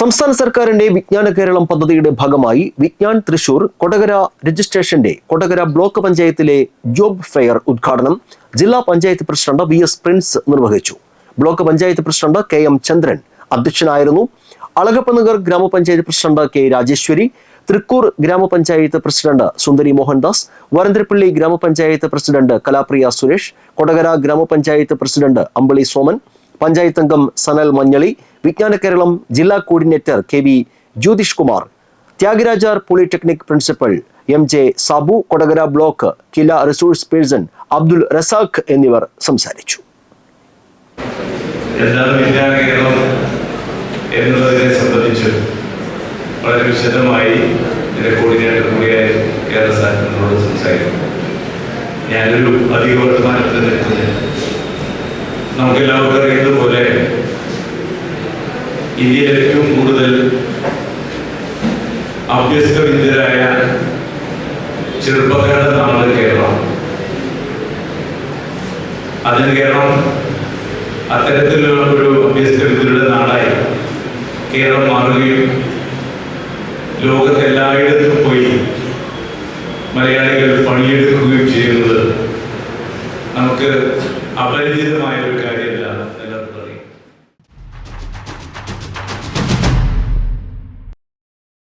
സംസ്ഥാന സർക്കാരിന്റെ വിജ്ഞാന കേരളം പദ്ധതിയുടെ ഭാഗമായി വിജ്ഞാൻ തൃശൂർ കൊടകര രജിസ്ട്രേഷന്റെ കൊടകര ബ്ലോക്ക് പഞ്ചായത്തിലെ ജോബ് ഫെയർ ഉദ്ഘാടനം ജില്ലാ പഞ്ചായത്ത് പ്രസിഡന്റ് VS പ്രിൻസ് നിർവഹിച്ചു. ബ്ലോക്ക് പഞ്ചായത്ത് പ്രസിഡന്റ് KM ചന്ദ്രൻ അധ്യക്ഷനായിരുന്നു. അളഗപ്പനഗർ ഗ്രാമപഞ്ചായത്ത് പ്രസിഡന്റ് K രാജേശ്വരി, തൃക്കൂർ ഗ്രാമപഞ്ചായത്ത് പ്രസിഡന്റ് സുന്ദരി മോഹൻദാസ്, വരന്തരപ്പള്ളി ഗ്രാമപഞ്ചായത്ത് പ്രസിഡന്റ് കലാപ്രിയ സുരേഷ്, കൊടകര ഗ്രാമപഞ്ചായത്ത് പ്രസിഡന്റ് അമ്പളി സോമൻ, പഞ്ചായത്ത് അംഗം സനൽ മഞ്ഞളി, വിജ്ഞാന കേരളം ജില്ലാ coordinator KV Jyothish Kumar, Thyagarajar polytechnic principal MJ Sabu, Kodakara block KILA resource person Abdul Razak എന്നിവർ സംസാരിച്ചു. വിജ്ഞാന കേരളം എന്നതിനെ സംബന്ധിച്ച് വളരെ വിശദമായി ഇതിന്റെ കോർഡിനേറ്റർ കൂടിയായ കേരള സാഹിത്യങ്ങളോട് സംസാരിക്കും. ഞാനൊരു അധിക വർത്തമാനത്തിൽ നിൽക്കുന്നില്ല. നമുക്കെല്ലാവർക്കും അറിയുന്നതുപോലെ ഇന്ത്യയിൽ ഏറ്റവും കൂടുതൽ അഭ്യസ്തവിദ്യരായ ചെറുപ്പക്കാരുടെ നാട് കേരളം. അതിന് കേരളം അത്തരത്തിലുള്ള ഒരു അഭ്യസ്തവിദ്യരുടെ നാടായി കേരളം മാറുകയും ലോകത്തെല്ലായിടത്തും പോയി മലയാളികൾ പണിയെടുക്കുകയും ചെയ്യുന്നത് നമുക്ക് അപരിചിതമായ ഒരു കാര്യം